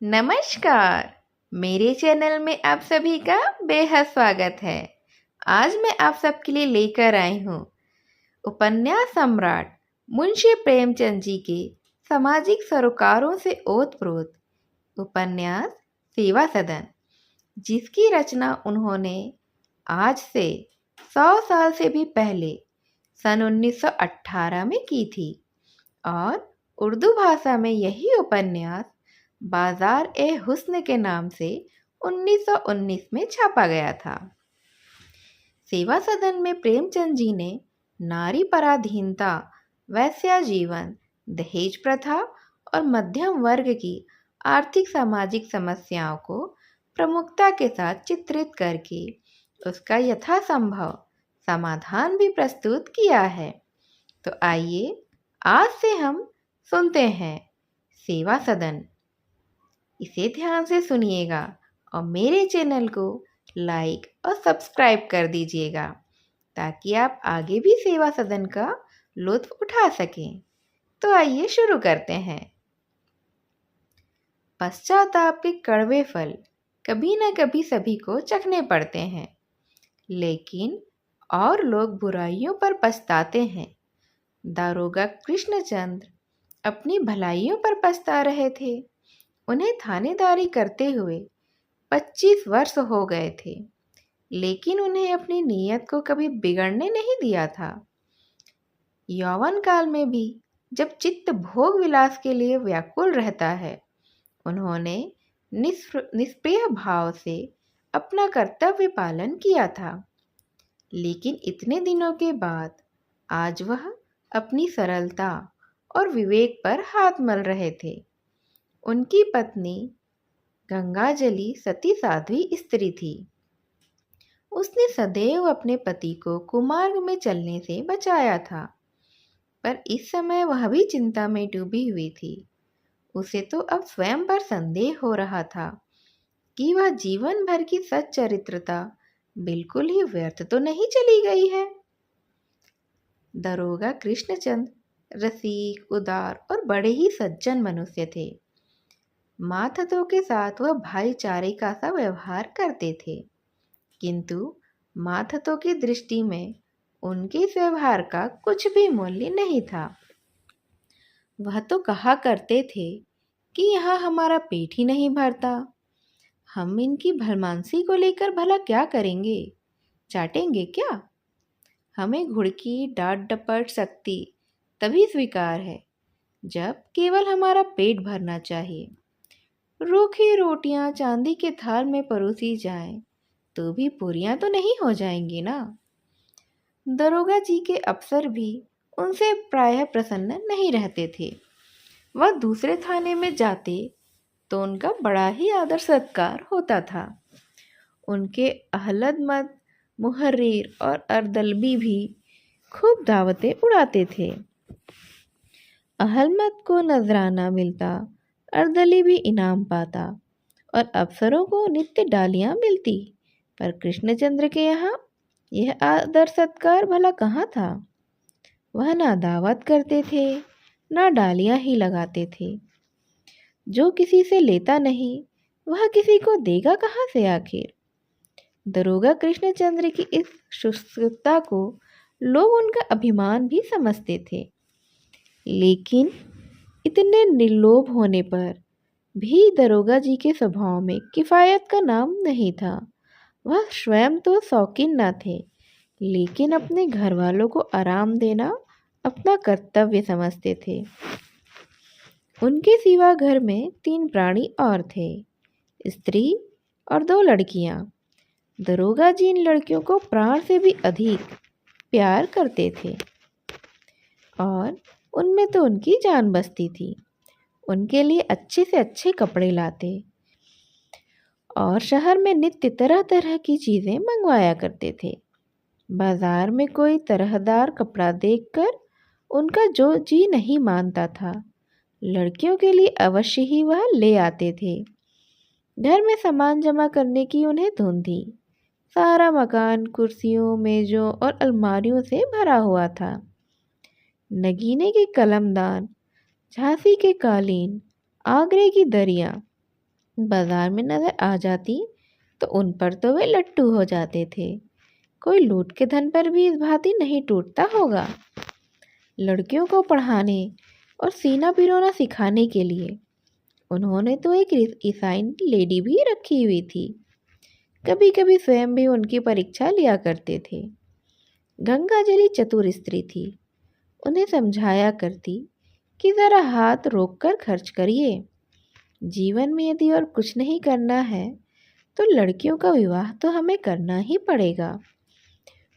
नमस्कार। मेरे चैनल में आप सभी का बेहद स्वागत है। आज मैं आप सबके लिए लेकर आई हूँ उपन्यास सम्राट मुंशी प्रेमचंद जी के सामाजिक सरोकारों से ओतप्रोत उपन्यास सेवा सदन, जिसकी रचना उन्होंने आज से 100 साल से भी पहले सन 1918 में की थी और उर्दू भाषा में यही उपन्यास बाजार ए हुस्न के नाम से 1919 में छापा गया था। सेवा सदन में प्रेमचंद जी ने नारी पराधीनता, वैश्या जीवन, दहेज प्रथा और मध्यम वर्ग की आर्थिक सामाजिक समस्याओं को प्रमुखता के साथ चित्रित करके उसका यथासंभव समाधान भी प्रस्तुत किया है। तो आइए आज से हम सुनते हैं सेवा सदन। इसे ध्यान से सुनिएगा और मेरे चैनल को लाइक और सब्सक्राइब कर दीजिएगा ताकि आप आगे भी सेवा सदन का लुत्फ उठा सकें। तो आइए शुरू करते हैं। पश्चाताप के कड़वे फल कभी न कभी सभी को चखने पड़ते हैं, लेकिन और लोग बुराइयों पर पछताते हैं। दारोगा कृष्णचंद्र अपनी भलाइयों पर पछता रहे थे। उन्हें थानेदारी करते हुए 25 वर्ष हो गए थे, लेकिन उन्हें अपनी नीयत को कभी बिगड़ने नहीं दिया था। यौवन काल में भी जब चित्त भोग विलास के लिए व्याकुल रहता है, उन्होंने निष्प्रिय भाव से अपना कर्तव्य पालन किया था। लेकिन इतने दिनों के बाद आज वह अपनी सरलता और विवेक पर हाथ मल रहे थे। उनकी पत्नी गंगाजली सती साध्वी स्त्री थी। उसने सदैव अपने पति को कुमार्ग में चलने से बचाया था, पर इस समय वह भी चिंता में डूबी हुई थी। उसे तो अब स्वयं पर संदेह हो रहा था कि वह जीवन भर की सच्चरित्रता बिल्कुल ही व्यर्थ तो नहीं चली गई है। दरोगा कृष्णचंद रसिक, उदार और बड़े ही सज्जन मनुष्य थे। माथतों के साथ वह भाईचारे का सा व्यवहार करते थे, किंतु माथतों की दृष्टि में उनके इस व्यवहार का कुछ भी मूल्य नहीं था। वह तो कहा करते थे कि यहाँ हमारा पेट ही नहीं भरता, हम इनकी भलमानसी को लेकर भला क्या करेंगे, चाटेंगे क्या? हमें घुड़की डांट डपट सकती तभी स्वीकार है जब केवल हमारा पेट भरना चाहिए। रूखी रोटियां चांदी के थाल में परोसी जाएं तो भी पूरियां तो नहीं हो जाएंगी ना। दरोगा जी के अफसर भी उनसे प्रायः प्रसन्न नहीं रहते थे। वह दूसरे थाने में जाते तो उनका बड़ा ही आदर सत्कार होता था। उनके अहलदमद मुहर्रीर और अर्दलबी भी खूब दावतें उड़ाते थे। अहलमद को नजराना मिलता, अर्दली भी इनाम पाता और अफसरों को नित्य डालियां मिलती, पर कृष्णचंद्र के यहाँ यह आदर सत्कार भला कहाँ था। वह ना दावत करते थे, ना डालियां ही लगाते थे। जो किसी से लेता नहीं वह किसी को देगा कहाँ से आखिर। दरोगा कृष्णचंद्र की इस शुष्कता को लोग उनका अभिमान भी समझते थे, लेकिन इतने निर्लोभ होने पर भी दरोगा जी के स्वभाव में किफ़ायत का नाम नहीं था। वह स्वयं तो शौकीन न थे, लेकिन अपने घर वालों को आराम देना अपना कर्तव्य समझते थे। उनके सिवा घर में 3 प्राणी और थे, स्त्री और 2 लड़कियां। दरोगा जी इन लड़कियों को प्राण से भी अधिक प्यार करते थे और उनमें तो उनकी जान बसती थी। उनके लिए अच्छे से अच्छे कपड़े लाते और शहर में नित्य तरह तरह की चीज़ें मंगवाया करते थे। बाजार में कोई तरहदार कपड़ा देखकर उनका जो जी नहीं मानता था, लड़कियों के लिए अवश्य ही वह ले आते थे। घर में सामान जमा करने की उन्हें धुन थी। सारा मकान कुर्सियों, मेजों और अलमारियों से भरा हुआ था। नगीने के कलमदान, झांसी के कालीन, आगरे की दरियाँ, बाजार में नजर आ जाती तो उन पर तो वे लट्टू हो जाते थे। कोई लूट के धन पर भी इस भांति नहीं टूटता होगा। लड़कियों को पढ़ाने और सीना पिरोना सिखाने के लिए उन्होंने तो एक ईसाई लेडी भी रखी हुई थी। कभी कभी स्वयं भी उनकी परीक्षा लिया करते थे। गंगाजली चतुर स्त्री थी। उन्हें समझाया करती कि ज़रा हाथ रोक कर खर्च करिए। जीवन में यदि और कुछ नहीं करना है तो लड़कियों का विवाह तो हमें करना ही पड़ेगा।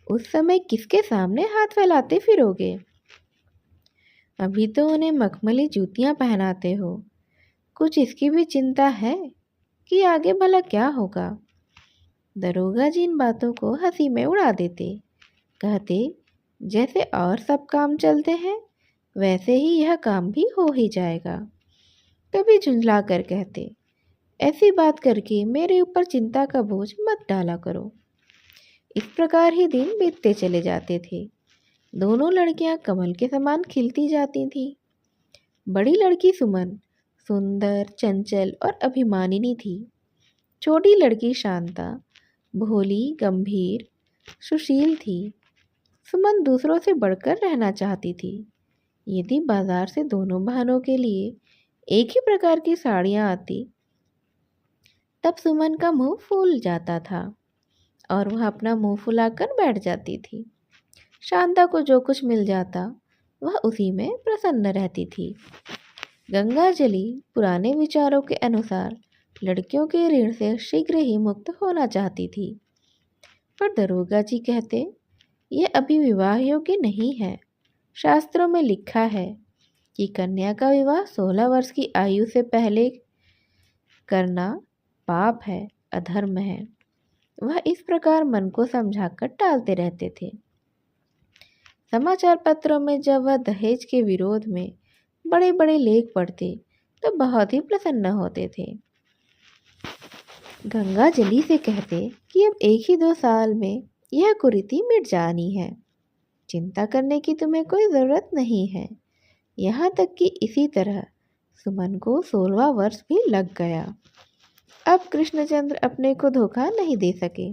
उस समय किसके सामने हाथ फैलाते फिरोगे? अभी तो उन्हें मखमली जूतियां पहनाते हो। कुछ इसकी भी चिंता है कि आगे भला क्या होगा? दरोगा जी इन बातों को हंसी में उड़ा देते, कहते जैसे और सब काम चलते हैं वैसे ही यह काम भी हो ही जाएगा। कभी झुंझला कर कहते, ऐसी बात करके मेरे ऊपर चिंता का बोझ मत डाला करो। इस प्रकार ही दिन बीतते चले जाते थे। दोनों लड़कियां कमल के समान खिलती जाती थीं। बड़ी लड़की सुमन सुंदर, चंचल और अभिमानिनी थी। छोटी लड़की शांता भोली, गंभीर, सुशील थी। सुमन दूसरों से बढ़कर रहना चाहती थी। यदि बाजार से दोनों बहनों के लिए एक ही प्रकार की साड़ियाँ आती तब सुमन का मुंह फूल जाता था और वह अपना मुंह फुलाकर बैठ जाती थी। शांता को जो कुछ मिल जाता वह उसी में प्रसन्न रहती थी। गंगाजली पुराने विचारों के अनुसार लड़कियों के ऋण से शीघ्र ही मुक्त होना चाहती थी, पर दरोगा जी कहते यह अभी विवाह योग्य नहीं है। शास्त्रों में लिखा है कि कन्या का विवाह 16 वर्ष की आयु से पहले करना पाप है, अधर्म है। वह इस प्रकार मन को समझाकर टालते रहते थे। समाचार पत्रों में जब वह दहेज के विरोध में बड़े बड़े लेख पढ़ते तो बहुत ही प्रसन्न होते थे। गंगाजली से कहते कि अब 1 ही 2 साल में यह कुरीति मिट जानी है। चिंता करने की तुम्हें कोई ज़रूरत नहीं है। यहाँ तक कि इसी तरह सुमन को 16वां वर्ष भी लग गया। अब कृष्णचंद्र अपने को धोखा नहीं दे सके।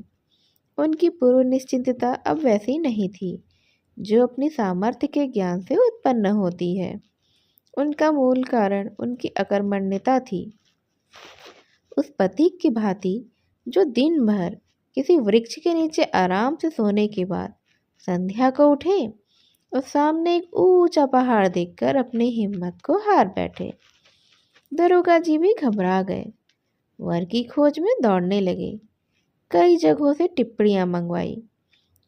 उनकी पूर्व निश्चिंतता अब वैसी नहीं थी जो अपनी सामर्थ्य के ज्ञान से उत्पन्न होती है। उनका मूल कारण उनकी अकर्मण्यता थी। उस पथिक की भांति जो दिन भर किसी वृक्ष के नीचे आराम से सोने के बाद संध्या को उठे और सामने एक ऊंचा पहाड़ देखकर अपनी हिम्मत को हार बैठे। दरोगा जी भी घबरा गए। वर की खोज में दौड़ने लगे। कई जगहों से टिप्पणियां मंगवाई।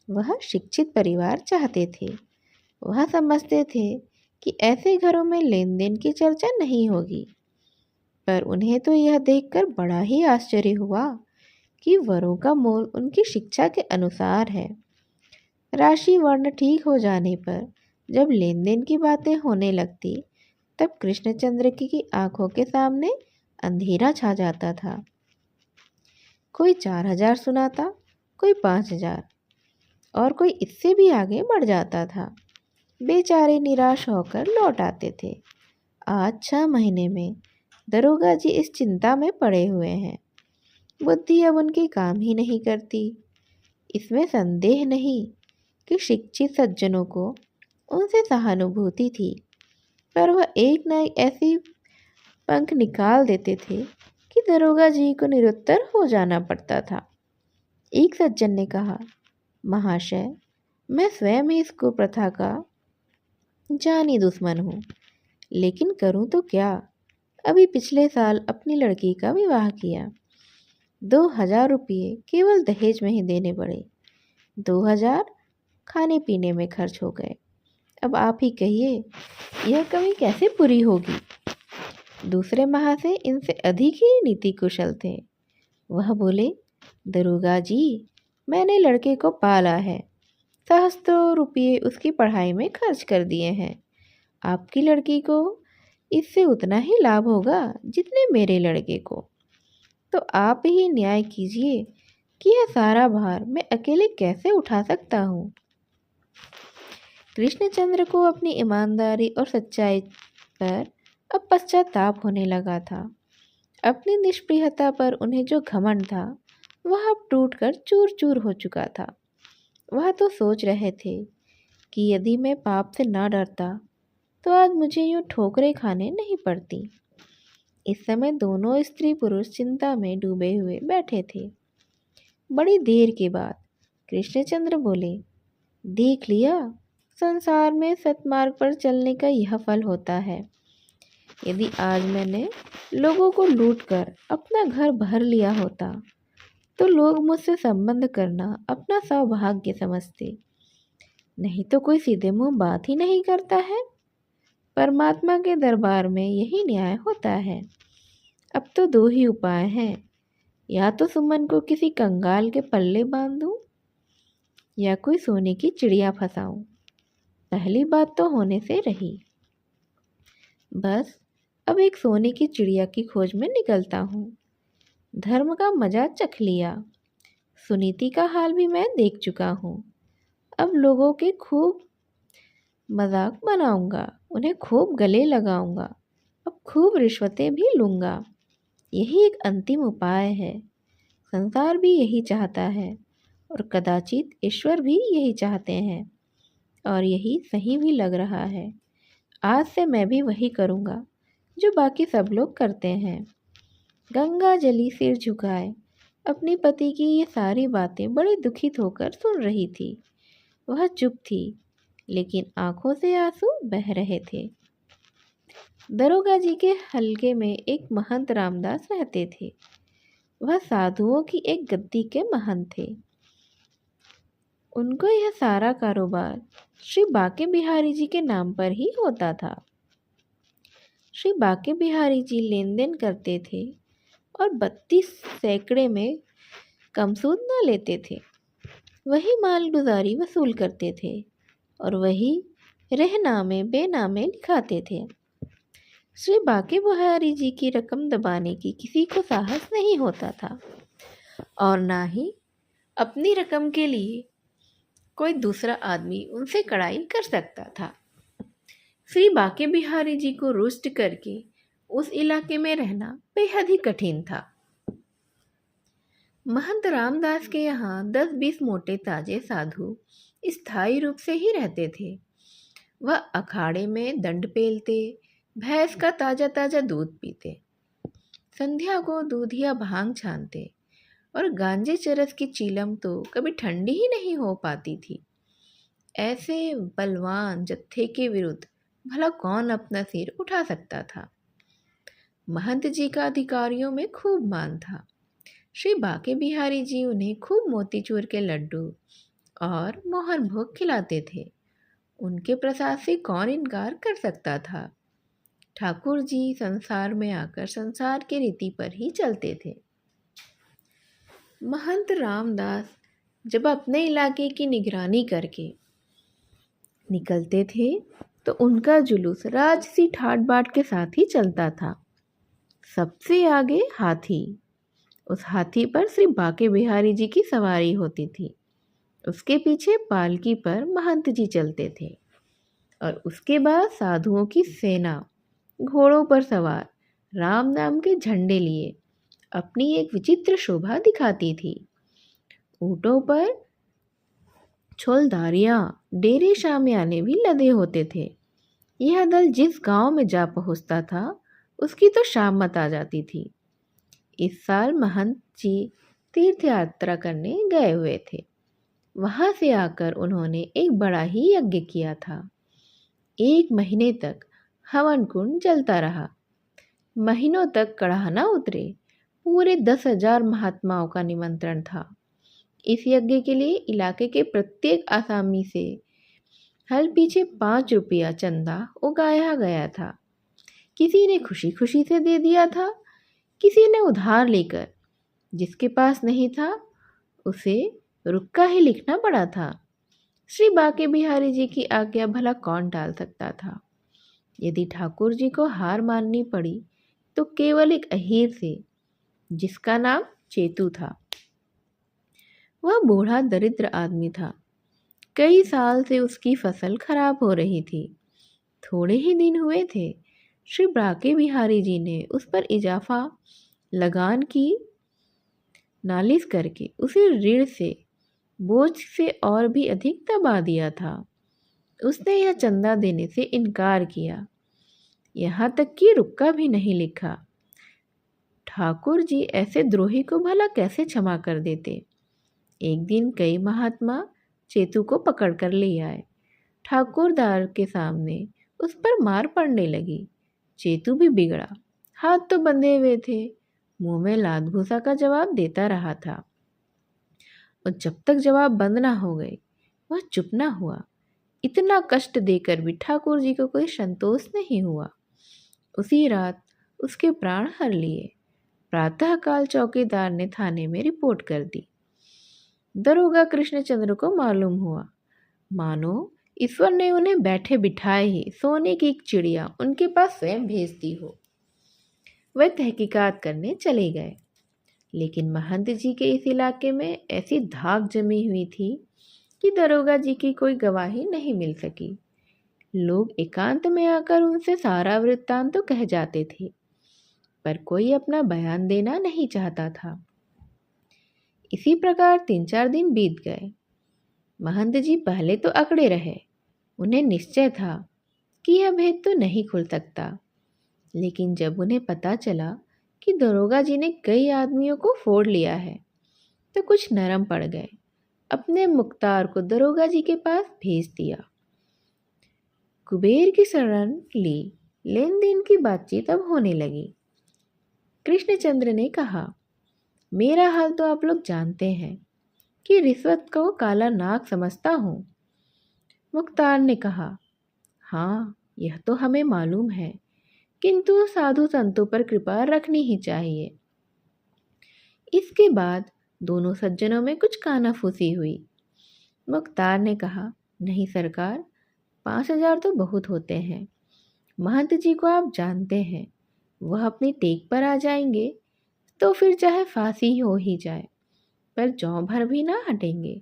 वह शिक्षित परिवार चाहते थे। वह समझते थे कि ऐसे घरों में लेन देन की चर्चा नहीं होगी। पर उन्हें तो यह देखकर बड़ा ही आश्चर्य हुआ कि वरों का मोल उनकी शिक्षा के अनुसार है। राशि वर्ण ठीक हो जाने पर जब लेन देन की बातें होने लगती तब कृष्णचंद्र की आंखों के सामने अंधेरा छा जाता था। कोई 4,000 सुनाता, कोई 5,000 और कोई इससे भी आगे बढ़ जाता था। बेचारे निराश होकर लौट आते थे। आज 6 महीने में दरोगा जी इस चिंता में पड़े हुए हैं। बुद्धि अब उनकी काम ही नहीं करती। इसमें संदेह नहीं कि शिक्षित सज्जनों को उनसे सहानुभूति थी, पर वह एक न एक ऐसी पंख निकाल देते थे कि दरोगा जी को निरुत्तर हो जाना पड़ता था। एक सज्जन ने कहा, महाशय, मैं स्वयं ही इस कुप्रथा का जानी दुश्मन हूँ, लेकिन करूँ तो क्या? अभी पिछले साल अपनी लड़की का विवाह किया। 2,000 रुपये केवल दहेज में ही देने पड़े। 2,000 खाने पीने में खर्च हो गए। अब आप ही कहिए यह कमी कैसे पूरी होगी? दूसरे महाशय इनसे अधिक ही नीति कुशल थे। वह बोले, दरोगा जी, मैंने लड़के को पाला है। सहस्त्रों रुपये उसकी पढ़ाई में खर्च कर दिए हैं। आपकी लड़की को इससे उतना ही लाभ होगा जितने मेरे लड़के को। तो आप ही न्याय कीजिए कि यह सारा भार मैं अकेले कैसे उठा सकता हूँ। कृष्णचंद्र को अपनी ईमानदारी और सच्चाई पर अब पश्चाताप होने लगा था। अपनी निष्प्रियता पर उन्हें जो घमंड था वह अब टूटकर चूर चूर हो चुका था। वह तो सोच रहे थे कि यदि मैं पाप से न डरता तो आज मुझे यूँ ठोकरें खाने नहीं पड़ती। इस समय दोनों स्त्री पुरुष चिंता में डूबे हुए बैठे थे। बड़ी देर के बाद कृष्णचंद्र बोले, देख लिया, संसार में सतमार्ग पर चलने का यह फल होता है। यदि आज मैंने लोगों को लूटकर अपना घर भर लिया होता तो लोग मुझसे संबंध करना अपना सौभाग्य समझते, नहीं तो कोई सीधे मुंह बात ही नहीं करता है। परमात्मा के दरबार में यही न्याय होता है। अब तो दो ही उपाय हैं, या तो सुमन को किसी कंगाल के पल्ले बांध दूं या कोई सोने की चिड़िया फंसाऊं। पहली बात तो होने से रही। बस अब एक सोने की चिड़िया की खोज में निकलता हूँ। धर्म का मजा चख लिया, सुनीति का हाल भी मैं देख चुका हूँ। अब लोगों के खूब मजाक बनाऊंगा, उन्हें खूब गले लगाऊंगा, अब खूब रिश्वतें भी लूँगा। यही एक अंतिम उपाय है। संसार भी यही चाहता है और कदाचित ईश्वर भी यही चाहते हैं, और यही सही भी लग रहा है। आज से मैं भी वही करूँगा जो बाकी सब लोग करते हैं। गंगा जली सिर झुकाए अपनी पति की ये सारी बातें बड़े दुखित होकर सुन रही थी। वह चुप थी, लेकिन आंखों से आंसू बह रहे थे। दरोगा जी के हलके में एक महंत रामदास रहते थे। वह साधुओं की एक गद्दी के महंत थे। उनको यह सारा कारोबार श्री बाके बिहारी जी के नाम पर ही होता था। श्री बाके बिहारी जी लेन देन करते थे और 32 सैकड़े में कम सूद न लेते थे। वही मालगुजारी वसूल करते थे और वही रहनामे बेनामे लिखाते थे। श्री बाके बिहारी जी की रकम दबाने की किसी को साहस नहीं होता था, और ना ही अपनी रकम के लिए कोई दूसरा आदमी उनसे कड़ाई कर सकता था। श्री बाके बिहारी जी को रुष्ट करके उस इलाके में रहना बेहद ही कठिन था। महंत रामदास के यहाँ 10-20 मोटे ताजे साधु स्थायी रूप से ही रहते थे। वह अखाड़े में दंड पेलते, भैंस का ताजा ताजा दूध पीते, संध्या को दूधिया भांग छानते, और गांजे चरस की चीलम तो कभी ठंडी ही नहीं हो पाती थी। ऐसे बलवान जत्थे के विरुद्ध भला कौन अपना सिर उठा सकता था। महंत जी का अधिकारियों में खूब मान था। श्री बाके बिहारी जी उन्हें खूब मोतीचूर के लड्डू और मोहन भोग खिलाते थे। उनके प्रसाद से कौन इनकार कर सकता था। ठाकुर जी संसार में आकर संसार के रीति पर ही चलते थे। महंत रामदास जब अपने इलाके की निगरानी करके निकलते थे तो उनका जुलूस राजसी ठाट बाट के साथ ही चलता था। सबसे आगे हाथी, उस हाथी पर श्री बाके बिहारी जी की सवारी होती थी। उसके पीछे पालकी पर महंत जी चलते थे, और उसके बाद साधुओं की सेना घोड़ों पर सवार राम नाम के झंडे लिए अपनी एक विचित्र शोभा दिखाती थी। ऊँटों पर छोलदारियाँ, डेरे शामियाने भी लदे होते थे। यह दल जिस गांव में जा पहुंचता था उसकी तो शाम मत आ जाती थी। इस साल महंत जी तीर्थ यात्रा करने गए हुए थे। वहां से आकर उन्होंने एक बड़ा ही यज्ञ किया था। 1 महीने तक हवन कुंड जलता रहा। महीनों तक कड़ाह न उतरे। पूरे 10,000 महात्माओं का निमंत्रण था। इस यज्ञ के लिए इलाके के प्रत्येक आसामी से हल पीछे 5 रुपया चंदा उगाया गया था। किसी ने खुशी खुशी से दे दिया था, किसी ने उधार लेकर, जिसके पास नहीं था उसे रुक्का ही लिखना पड़ा था। श्री बाके बिहारी जी की आज्ञा भला कौन टाल सकता था। यदि ठाकुर जी को हार माननी पड़ी तो केवल एक अहीर से, जिसका नाम चेतू था। वह बूढ़ा दरिद्र आदमी था। कई साल से उसकी फसल खराब हो रही थी। थोड़े ही दिन हुए थे श्री बाके बिहारी जी ने उस पर इजाफा लगान की नालिश करके उसे ऋण से बोझ से और भी अधिक दबा दिया था। उसने यह चंदा देने से इनकार किया, यहाँ तक कि रुक्का भी नहीं लिखा। ठाकुर जी ऐसे द्रोही को भला कैसे क्षमा कर देते। एक दिन कई महात्मा चेतू को पकड़ कर ले आए। ठाकुरदार के सामने उस पर मार पड़ने लगी। चेतू भी बिगड़ा, हाथ तो बंधे हुए थे, मुंह में लात घूसा का जवाब देता रहा था। और जब तक जवाब बंद ना हो गए वह चुप ना हुआ। इतना कष्ट देकर भी ठाकुर जी को कोई संतोष नहीं हुआ। उसी रात उसके प्राण हर लिए। प्रातःकाल चौकीदार ने थाने में रिपोर्ट कर दी। दरोगा कृष्णचंद्र को मालूम हुआ मानो ईश्वर ने उन्हें बैठे बिठाए ही सोने की एक चिड़िया उनके पास स्वयं भेज दी हो। वह तहकीकात करने चले गए, लेकिन महंत जी के इस इलाके में ऐसी धाक जमी हुई थी कि दरोगा जी की कोई गवाही नहीं मिल सकी। लोग एकांत में आकर उनसे सारा वृत्तांत तो कह जाते थे, पर कोई अपना बयान देना नहीं चाहता था। इसी प्रकार 3-4 दिन बीत गए। महंत जी पहले तो अकड़े रहे। उन्हें निश्चय था कि यह भेद तो नहीं खुल सकता, लेकिन जब उन्हें पता चला कि दरोगा जी ने कई आदमियों को फोड़ लिया है तो कुछ नरम पड़ गए। अपने मुख्तार को दरोगा जी के पास भेज दिया। कुबेर की शरण ली। लेन देन की बातचीत अब होने लगी। कृष्णचंद्र ने कहा, मेरा हाल तो आप लोग जानते हैं कि रिश्वत को काला नाग समझता हूँ। मुख्तार ने कहा, हाँ यह तो हमें मालूम है, किंतु साधु संतों पर कृपा रखनी ही चाहिए। इसके बाद दोनों सज्जनों में कुछ कानाफूसी हुई। मुख्तार ने कहा, नहीं सरकार, 5,000 तो बहुत होते हैं। महंत जी को आप जानते हैं, वह अपनी टेक पर आ जाएंगे तो फिर चाहे फांसी हो ही जाए, पर जौ भर भी ना हटेंगे।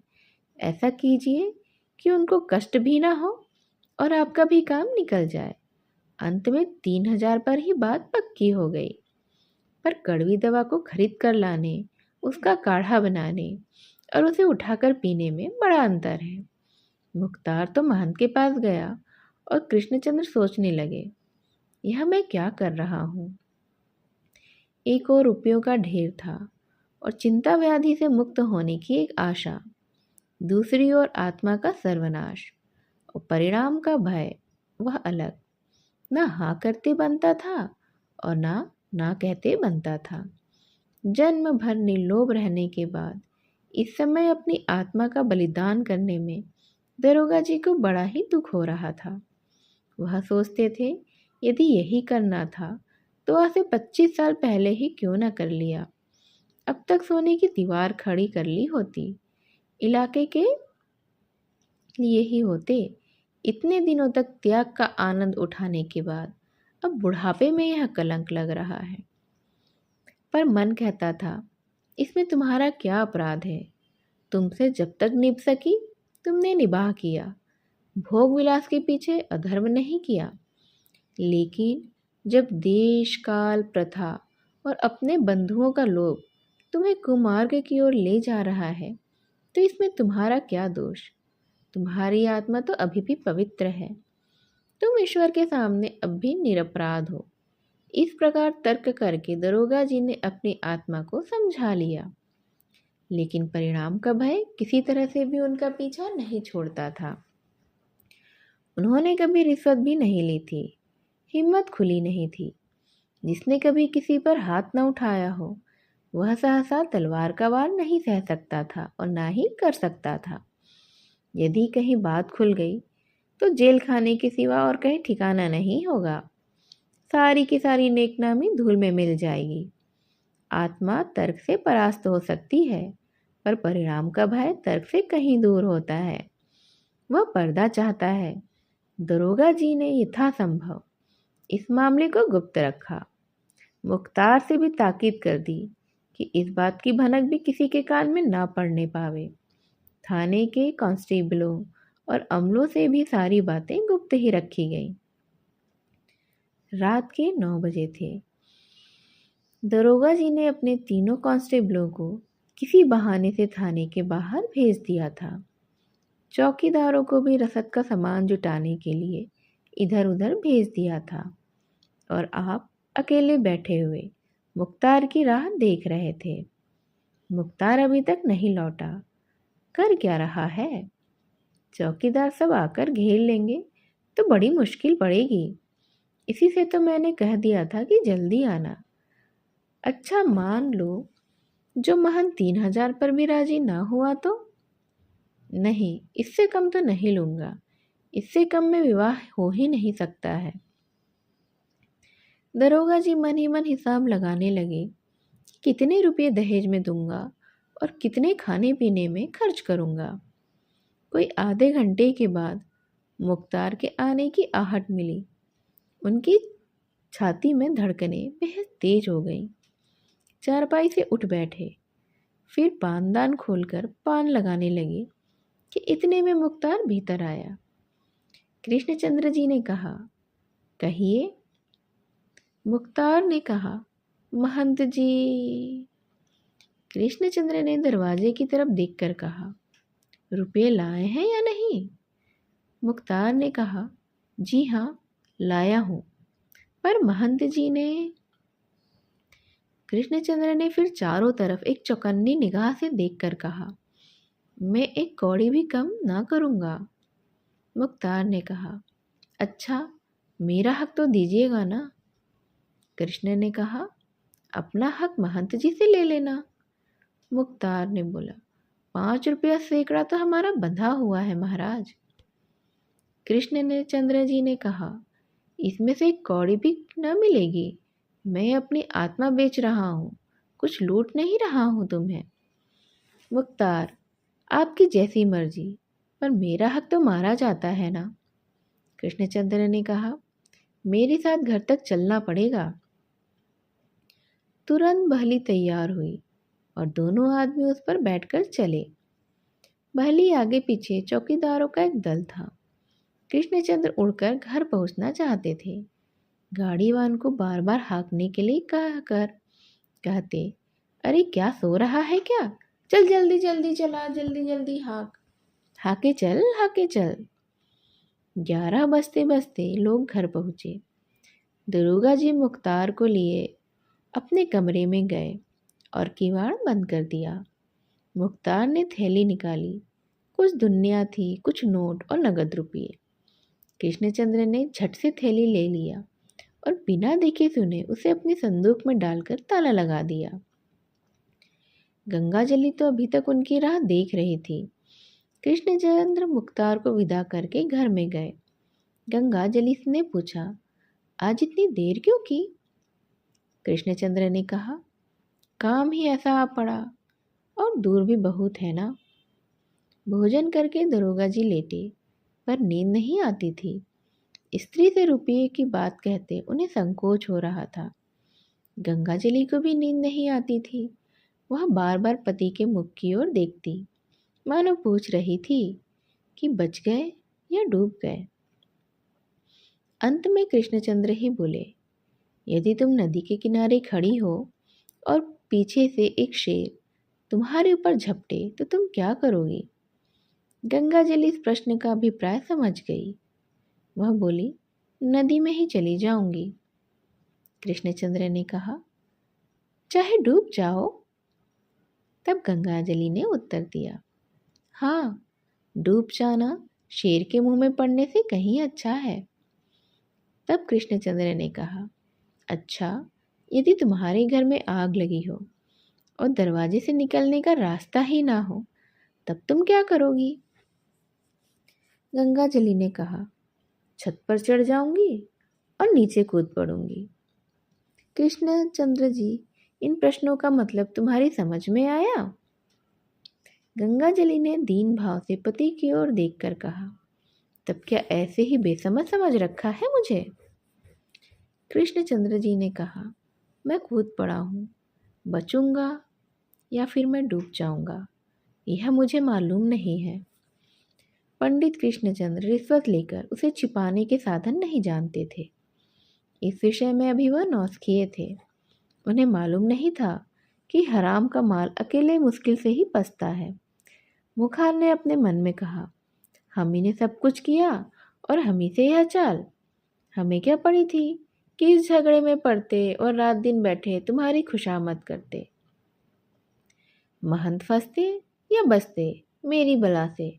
ऐसा कीजिए कि उनको कष्ट भी ना हो और आपका भी काम निकल जाए। अंत में 3,000 पर ही बात पक्की हो गई। पर कड़वी दवा को खरीद कर लाने, उसका काढ़ा बनाने और उसे उठाकर पीने में बड़ा अंतर है। मुख्तार तो महंत के पास गया और कृष्णचंद्र सोचने लगे, यह मैं क्या कर रहा हूँ। एक और रुपयों का ढेर था और चिंता व्याधि से मुक्त होने की एक आशा, दूसरी ओर आत्मा का सर्वनाश और परिणाम का भय। वह अलग, ना हाँ करते बनता था और ना कहते बनता था। जन्म भर निर्लोभ रहने के बाद इस समय अपनी आत्मा का बलिदान करने में दरोगा जी को बड़ा ही दुख हो रहा था। वह सोचते थे, यदि यही करना था तो आज से 25 साल पहले ही क्यों न कर लिया। अब तक सोने की दीवार खड़ी कर ली होती, इलाके के लिए ही होते। इतने दिनों तक त्याग का आनंद उठाने के बाद अब बुढ़ापे में यह कलंक लग रहा है। पर मन कहता था, इसमें तुम्हारा क्या अपराध है। तुमसे जब तक निभ सकी तुमने निबाह किया, भोग विलास के पीछे अधर्म नहीं किया। लेकिन जब देश काल प्रथा और अपने बंधुओं का लोभ तुम्हें कुमार्ग की ओर ले जा रहा है तो इसमें तुम्हारा क्या दोष। तुम्हारी आत्मा तो अभी भी पवित्र है, तुम ईश्वर के सामने अब भी निरपराध हो। इस प्रकार तर्क करके दरोगा जी ने अपनी आत्मा को समझा लिया, लेकिन परिणाम का भय किसी तरह से भी उनका पीछा नहीं छोड़ता था। उन्होंने कभी रिश्वत भी नहीं ली थी, हिम्मत खुली नहीं थी। जिसने कभी किसी पर हाथ न उठाया हो वह सहसा तलवार का वार नहीं सह सकता था और ना ही कर सकता था। यदि कहीं बात खुल गई तो जेल खाने के सिवा और कहीं ठिकाना नहीं होगा। सारी की सारी नेकनामी धूल में मिल जाएगी। आत्मा तर्क से परास्त हो सकती है, पर परिणाम का भय तर्क से कहीं दूर होता है। वह पर्दा चाहता है। दरोगा जी ने यथासंभव इस मामले को गुप्त रखा। मुख्तार से भी ताकीद कर दी कि इस बात की भनक भी किसी के कान में ना पड़ने पावे। थाने के कांस्टेबलों और अमलों से भी सारी बातें गुप्त ही रखी गईं। रात के 9 बजे थे। दरोगा जी ने अपने तीनों कांस्टेबलों को किसी बहाने से थाने के बाहर भेज दिया था। चौकीदारों को भी रसद का सामान जुटाने के लिए इधर उधर भेज दिया था और आप अकेले बैठे हुए मुख्तार की राह देख रहे थे। मुख्तार अभी तक नहीं लौटा। कर क्या रहा है? चौकीदार सब आकर घेर लेंगे तो बड़ी मुश्किल पड़ेगी। इसी से तो मैंने कह दिया था कि जल्दी आना। अच्छा मान लो जो महन 3,000 पर भी राजी ना हुआ तो? नहीं, इससे कम तो नहीं लूँगा। इससे कम में विवाह हो ही नहीं सकता है। दरोगा जी मन ही मन हिसाब लगाने लगे, कितने रुपये दहेज में दूंगा और कितने खाने पीने में खर्च करूंगा। कोई आधे घंटे के बाद मुख्तार के आने की आहट मिली। उनकी छाती में धड़कनें बेहद तेज हो गईं। चारपाई से उठ बैठे, फिर पानदान खोलकर पान लगाने लगे कि इतने में मुख्तार भीतर आया। कृष्णचंद्र जी ने कहा, कहिए। मुख्तार ने कहा, महंत जी। कृष्णचंद्र ने दरवाजे की तरफ देखकर कहा, रुपये लाए हैं या नहीं? मुख्तार ने कहा, जी हाँ, लाया हूँ, पर महंत जी ने। कृष्णचंद्र ने फिर चारों तरफ एक चौकन्नी निगाह से देखकर कहा, मैं एक कौड़ी भी कम ना करूँगा। मुख्तार ने कहा, अच्छा, मेरा हक तो दीजिएगा ना। कृष्ण ने कहा, अपना हक महंत जी से ले लेना। मुख्तार ने बोला, 5 रुपया सैकड़ा तो हमारा बंधा हुआ है महाराज। कृष्ण ने चंद्र जी ने कहा, इसमें से एक कौड़ी भी न मिलेगी। मैं अपनी आत्मा बेच रहा हूँ, कुछ लूट नहीं रहा हूँ तुम्हें। मुख्तार, आपकी जैसी मर्जी, पर मेरा हक तो मारा जाता है ना। कृष्णचंद्र ने कहा, मेरे साथ घर तक चलना पड़ेगा। तुरंत बहली तैयार हुई और दोनों आदमी उस पर बैठकर चले। बहली आगे पीछे चौकीदारों का एक दल था। कृष्णचंद्र उड़कर घर पहुंचना चाहते थे। गाड़ीवान को बार बार हाँकने के लिए कहते, अरे क्या सो रहा है क्या? चल जल्दी जल्दी चला, जल्दी जल्दी हाँक, हाँके चल, हाँके चल। 11 बजते बजते लोग घर पहुँचे। दरोगा जी मुख्तार को लिए अपने कमरे में गए और किवाड़ बंद कर दिया। मुख्तार ने थैली निकाली। कुछ दुनिया थी, कुछ नोट और नगद रुपये। कृष्णचंद्र ने झट से थैली ले लिया और बिना देखे सुने उसे अपनी संदूक में डालकर ताला लगा दिया। गंगाजली तो अभी तक उनकी राह देख रही थी। कृष्णचंद्र मुख्तार को विदा करके घर में गए। गंगाजली ने पूछा, आज इतनी देर क्यों की? कृष्णचंद्र ने कहा, काम ही ऐसा आ पड़ा और दूर भी बहुत है ना। भोजन करके दरोगा जी लेटे, पर नींद नहीं आती थी। स्त्री से रुपये की बात कहते उन्हें संकोच हो रहा था। गंगाजली को भी नींद नहीं आती थी। वह बार बार पति के मुख की ओर देखती, मानो पूछ रही थी कि बच गए या डूब गए। अंत में कृष्णचंद्र ही बोले, यदि तुम नदी के किनारे खड़ी हो और पीछे से एक शेर तुम्हारे ऊपर झपटे तो तुम क्या करोगी? गंगाजली इस प्रश्न का अभिप्राय समझ गई। वह बोली, नदी में ही चली जाऊंगी। कृष्णचंद्र ने कहा, चाहे डूब जाओ। तब गंगाजली ने उत्तर दिया, हाँ, डूब जाना शेर के मुंह में पड़ने से कहीं अच्छा है। तब कृष्णचंद्र ने कहा, अच्छा, यदि तुम्हारे घर में आग लगी हो और दरवाजे से निकलने का रास्ता ही ना हो, तब तुम क्या करोगी? गंगाजली ने कहा, छत पर चढ़ जाऊंगी और नीचे कूद पड़ूंगी। कृष्णचंद्र जी, इन प्रश्नों का मतलब तुम्हारी समझ में आया? गंगाजली ने दीन भाव से पति की ओर देखकर कहा, तब क्या ऐसे ही बेसमझ समझ रखा है मुझे? कृष्णचंद्र जी ने कहा, मैं कूद पड़ा हूँ, बचूंगा या फिर मैं डूब जाऊंगा, यह मुझे मालूम नहीं है। पंडित कृष्णचंद्र रिश्वत लेकर उसे छिपाने के साधन नहीं जानते थे। इस विषय में अभी वह नौसिखिए थे उन्हें मालूम नहीं था कि हराम का माल अकेले मुश्किल से ही पचता है। मुखार ने अपने मन में कहा, हम ही ने सब कुछ किया और हम ही से यह चाल। हमें क्या पड़ी थी कि इस झगड़े में पड़ते और रात दिन बैठे तुम्हारी खुशामद करते। महंत फंसते या बचते मेरी बला से,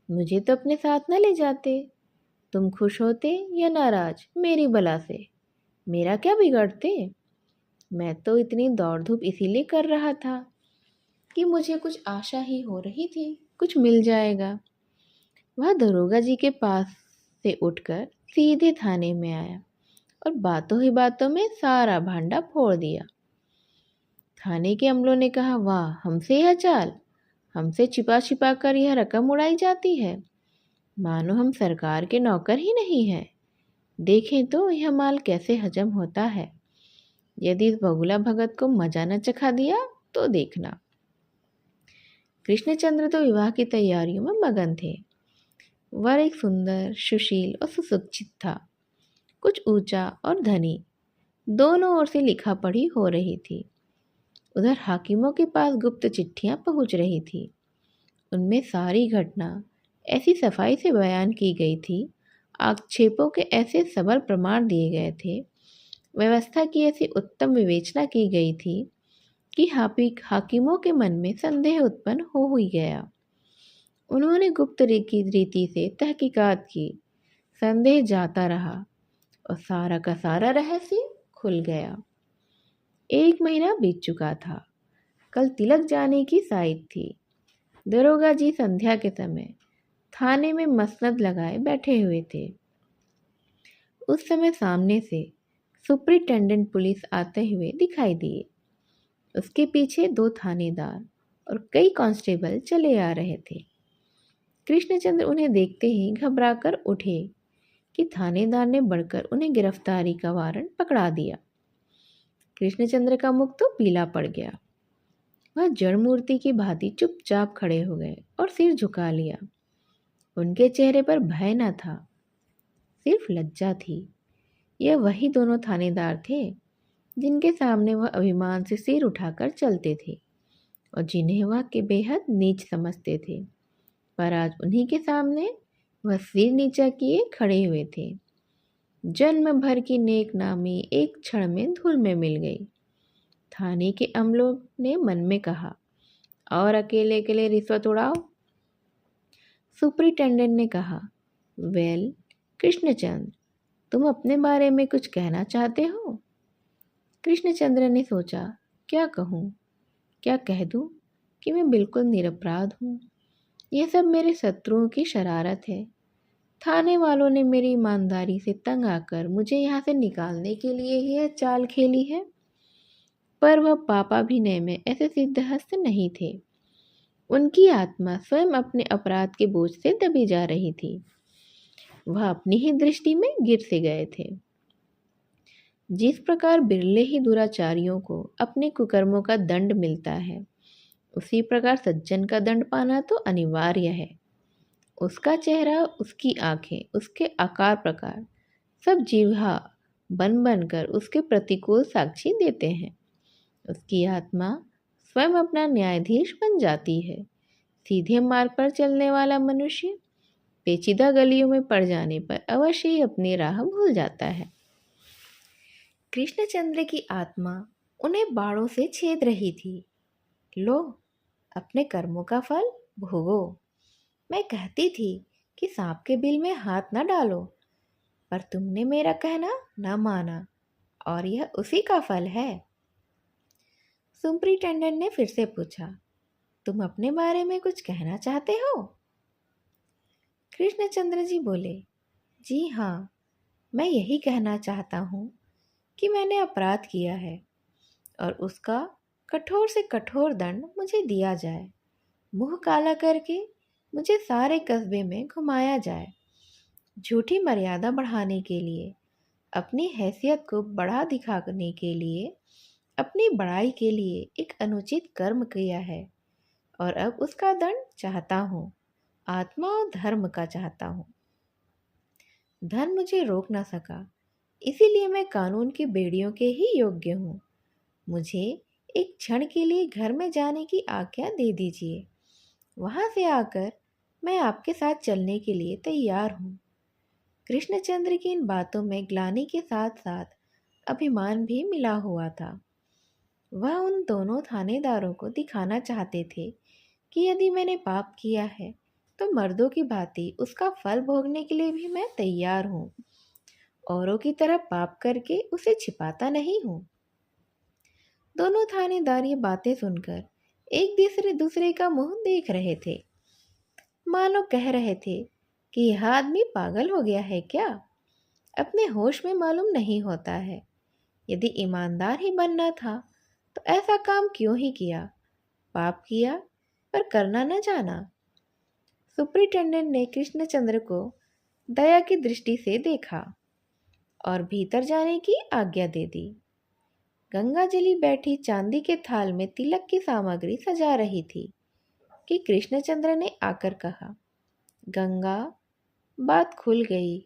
मुझे तो अपने साथ न ले जाते। तुम खुश होते या नाराज मेरी बला से, मेरा क्या बिगड़ते। मैं तो इतनी दौड़ धूप इसीलिए कर रहा था कि मुझे कुछ आशा ही हो रही थी कुछ मिल जाएगा। वह दरोगा जी के पास से उठकर सीधे थाने में आया और बातों ही बातों में सारा भांडा फोड़ दिया। थाने के अमलों ने कहा, वाह, हमसे यह चाल, हमसे छिपा छिपा कर यह रकम उड़ाई जाती है, मानो हम सरकार के नौकर ही नहीं हैं। देखें तो यह माल कैसे हजम होता है। यदि इस बगुला भगत को मजा न चखा दिया तो देखना। कृष्णचंद्र तो विवाह की तैयारियों में मगन थे। वर एक सुंदर, सुशील और सुशिक्षित था, कुछ ऊंचा और धनी। दोनों ओर से लिखा पढ़ी हो रही थी। उधर हाकिमों के पास गुप्त चिट्ठियां पहुंच रही थी। उनमें सारी घटना ऐसी सफाई से बयान की गई थी, आक्षेपों के ऐसे सबल प्रमाण दिए गए थे, व्यवस्था की ऐसी उत्तम विवेचना की गई थी कि हाकिमों के मन में संदेह उत्पन्न हो ही गया। उन्होंने गुप्त रीति से तहकीकात की, संदेह जाता रहा और सारा का सारा रहस्य खुल गया। 1 महीना बीत चुका था। कल तिलक जाने की साइट थी। दरोगा जी संध्या के समय थाने में मसनद लगाए बैठे हुए थे। उस समय सामने से सुपरिटेंडेंट पुलिस आते हुए दिखाई दिए। उसके पीछे 2 थानेदार और कई कांस्टेबल चले आ रहे थे। कृष्णचंद्र उन्हें देखते ही घबराकर उठे कि थानेदार ने बढ़कर उन्हें गिरफ्तारी का वारंट पकड़ा दिया। कृष्णचंद्र का मुख तो पीला पड़ गया। वह जड़ मूर्ति की भांति चुपचाप खड़े हो गए और सिर झुका लिया। उनके चेहरे पर भय न था, सिर्फ लज्जा थी। यह वही दोनों थानेदार थे जिनके सामने वह अभिमान से सिर उठाकर चलते थे और जिन्हें वह के बेहद नीच समझते थे, पर आज उन्हीं के सामने वह सिर नीचा किए खड़े हुए थे। जन्म भर की नेक नामी एक क्षण में धूल में मिल गई। थाने के अमलों ने मन में कहा, और अकेले अकेले रिश्वत उड़ाओ। सुपरिटेंडेंट ने कहा, वेल कृष्णचंद्र, तुम अपने बारे में कुछ कहना चाहते हो? कृष्णचंद्र ने सोचा, क्या कहूँ, क्या कह दूँ कि मैं बिल्कुल निरपराध हूँ। यह सब मेरे शत्रुओं की शरारत है। थाने वालों ने मेरी ईमानदारी से तंग आकर मुझे यहाँ से निकालने के लिए ही यह चाल खेली है। पर वह पापाभिनय में ऐसे सिद्धहस्त नहीं थे। उनकी आत्मा स्वयं अपने अपराध के बोझ से दबी जा रही थी। वह अपनी ही दृष्टि में गिर से गए थे। जिस प्रकार बिरले ही दुराचारियों को अपने कुकर्मों का दंड मिलता है, उसी प्रकार सज्जन का दंड पाना तो अनिवार्य है। उसका चेहरा, उसकी आंखें, उसके आकार प्रकार सब जीवा बन बनकर उसके प्रतिकूल साक्षी देते हैं। उसकी आत्मा स्वयं अपना न्यायाधीश बन जाती है। सीधे मार्ग पर चलने वाला मनुष्य पेचीदा गलियों में पड़ जाने पर अवश्य ही अपनी राह भूल जाता है। कृष्णचंद्र की आत्मा उन्हें बाणों से छेद रही थी। लो, अपने कर्मों का फल भोगो। मैं कहती थी कि सांप के बिल में हाथ न डालो, पर तुमने मेरा कहना न माना और यह उसी का फल है। सुपरिटेंडेंट ने फिर से पूछा, तुम अपने बारे में कुछ कहना चाहते हो? कृष्णचंद्र जी बोले, जी हाँ, मैं यही कहना चाहता हूँ कि मैंने अपराध किया है और उसका कठोर से कठोर दंड मुझे दिया जाए। मुंह काला करके मुझे सारे कस्बे में घुमाया जाए। झूठी मर्यादा बढ़ाने के लिए, अपनी हैसियत को बढ़ा दिखाने के लिए, अपनी बड़ाई के लिए एक अनुचित कर्म किया है और अब उसका दंड चाहता हूँ। आत्मा और धर्म का चाहता हूँ। धन मुझे रोक ना सका, इसीलिए मैं कानून की बेड़ियों के ही योग्य हूँ। मुझे एक क्षण के लिए घर में जाने की आज्ञा दे दीजिए। वहाँ से आकर मैं आपके साथ चलने के लिए तैयार हूँ। कृष्णचंद्र की इन बातों में ग्लानि के साथ साथ अभिमान भी मिला हुआ था। वह उन दोनों थानेदारों को दिखाना चाहते थे कि यदि मैंने पाप किया है तो मर्दों की भांति उसका फल भोगने के लिए भी मैं तैयार हूँ। औरों की तरह पाप करके उसे छिपाता नहीं हूँ। दोनों थानेदार ये बातें सुनकर एक दूसरे दूसरे का मुंह देख रहे थे, मानो कह रहे थे कि यह आदमी पागल हो गया है क्या, अपने होश में मालूम नहीं होता है। यदि ईमानदार ही बनना था तो ऐसा काम क्यों ही किया, पाप किया पर करना न जाना। सुपरिटेंडेंट ने कृष्णचंद्र को दया की दृष्टि से देखा और भीतर जाने की आज्ञा दे दी। गंगाजली बैठी चांदी के थाल में तिलक की सामग्री सजा रही थी कि कृष्णचंद्र ने आकर कहा, गंगा, बात खुल गई,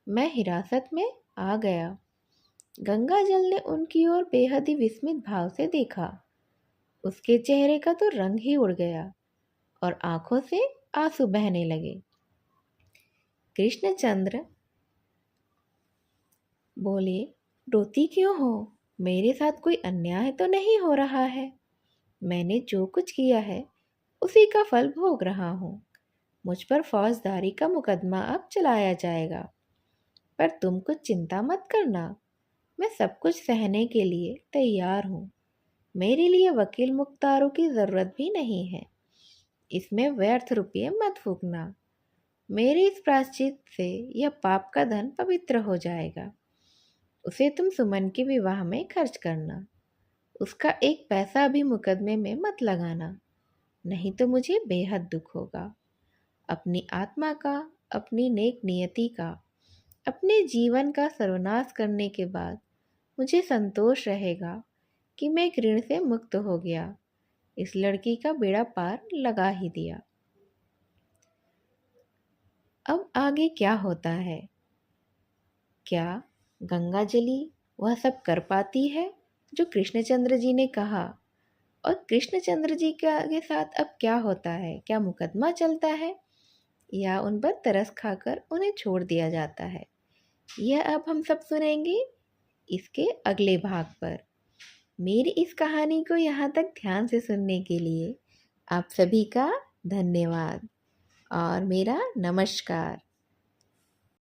मैं हिरासत में आ गया। गंगाजल ने उनकी ओर बेहद ही विस्मित भाव से देखा। उसके चेहरे का तो रंग ही उड़ गया और आंखों से आंसू बहने लगे। कृष्णचंद्र बोले, रोती क्यों हो? मेरे साथ कोई अन्याय तो नहीं हो रहा है। मैंने जो कुछ किया है उसी का फल भोग रहा हूँ। मुझ पर फौजदारी का मुकदमा अब चलाया जाएगा, पर तुम कुछ चिंता मत करना, मैं सब कुछ सहने के लिए तैयार हूँ। मेरे लिए वकील मुख्तारों की ज़रूरत भी नहीं है। इसमें व्यर्थ रुपये मत फूकना। मेरे इस प्रायश्चित से यह पाप का धन पवित्र हो जाएगा। उसे तुम सुमन के विवाह में खर्च करना। उसका एक पैसा भी मुकदमे में मत लगाना, नहीं तो मुझे बेहद दुख होगा। अपनी आत्मा का, अपनी नेक नियति का, अपने जीवन का सर्वनाश करने के बाद मुझे संतोष रहेगा कि मैं एक ऋण से मुक्त हो गया। इस लड़की का बेड़ा पार लगा ही दिया। अब आगे क्या होता है? क्या गंगाजली वह सब कर पाती है जो कृष्णचंद्र जी ने कहा? और कृष्णचंद्र जी के साथ अब क्या होता है? क्या मुकदमा चलता है या उन पर तरस खाकर उन्हें छोड़ दिया जाता है? यह अब हम सब सुनेंगे इसके अगले भाग पर। मेरी इस कहानी को यहाँ तक ध्यान से सुनने के लिए आप सभी का धन्यवाद और मेरा नमस्कार।